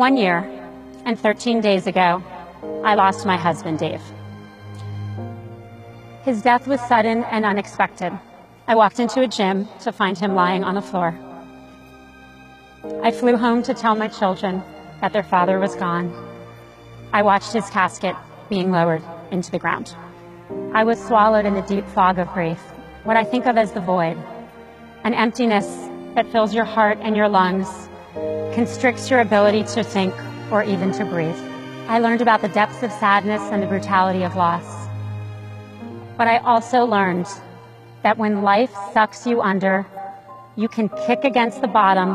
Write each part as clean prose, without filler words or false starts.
1 year and 13 days ago, I lost my husband, Dave. His death was sudden and unexpected. I walked into a gym to find him lying on the floor. I flew home to tell my children that their father was gone. I watched his casket being lowered into the ground. I was swallowed in the deep fog of grief, what I think of as the void, an emptiness that fills your heart and your lungs, constricts your ability to think or even to breathe. I learned about the depths of sadness and the brutality of loss. But I also learned that when life sucks you under, you can kick against the bottom,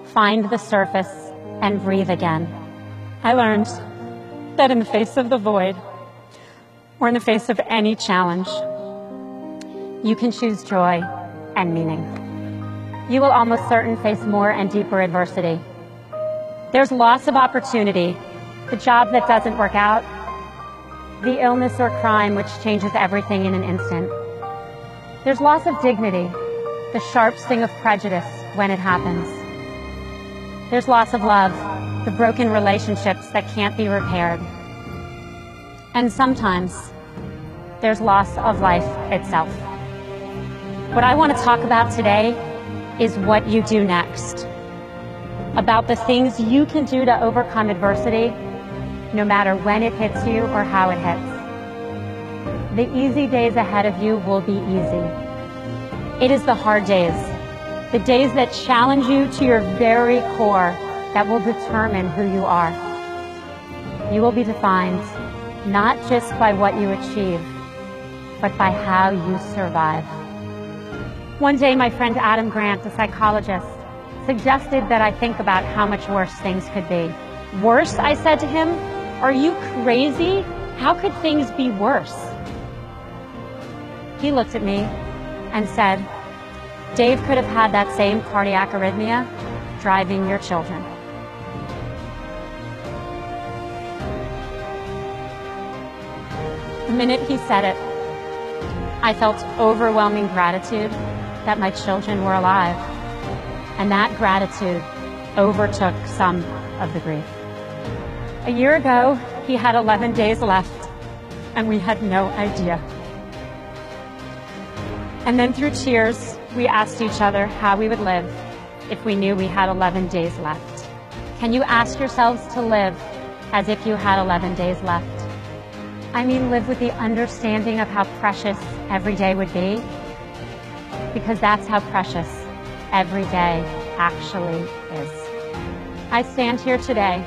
find the surface, and breathe again. I learned that in the face of the void, or in the face of any challenge, you can choose joy and meaning. You will almost certainly face more and deeper adversity. There's loss of opportunity, the job that doesn't work out, the illness or crime which changes everything in an instant. There's loss of dignity, the sharp sting of prejudice when it happens. There's loss of love, the broken relationships that can't be repaired. And sometimes there's loss of life itself. What I want to talk about today is what you do next, about the things you can do to overcome adversity, no matter when it hits you or how it hits. The easy days ahead of you will be easy. It is the hard days, the days that challenge you to your very core, that will determine who you are. You will be defined not just by what you achieve, but by how you survive. One day, my friend Adam Grant, a psychologist, suggested that I think about how much worse things could be. Worse, I said to him, are you crazy? How could things be worse? He looked at me and said, Dave could have had that same cardiac arrhythmia driving your children. The minute he said it, I felt overwhelming gratitude that my children were alive, and that gratitude overtook some of the grief. A year ago, he had 11 days left, and we had no idea. And then through tears, we asked each other how we would live if we knew we had 11 days left. Can you ask yourselves to live as if you had 11 days left? I mean, live with the understanding of how precious every day would be, because that's how precious every day actually is. I stand here today,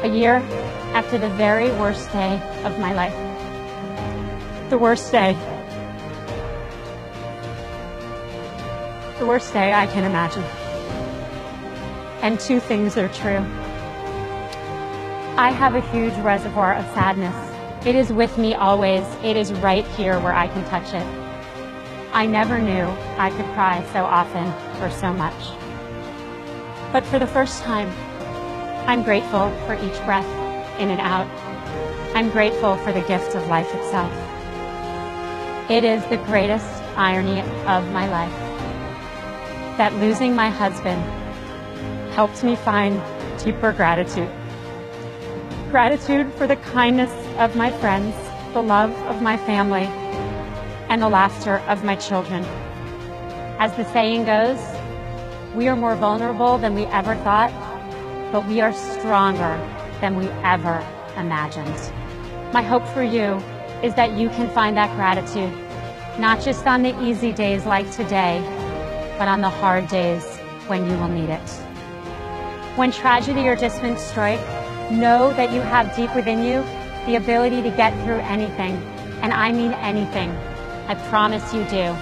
a year after the very worst day of my life. The worst day. The worst day I can imagine. And two things are true. I have a huge reservoir of sadness. It is with me always. It is right here where I can touch it. I never knew I could cry so often for so much. But for the first time, I'm grateful for each breath in and out. I'm grateful for the gift of life itself. It is the greatest irony of my life that losing my husband helped me find deeper gratitude. Gratitude for the kindness of my friends, the love of my family, and the laughter of my children. As the saying goes, we are more vulnerable than we ever thought, but we are stronger than we ever imagined. My hope for you is that you can find that gratitude, not just on the easy days like today, but on the hard days when you will need it. When tragedy or distance strike, know that you have deep within you the ability to get through anything, and I mean anything. I promise you do.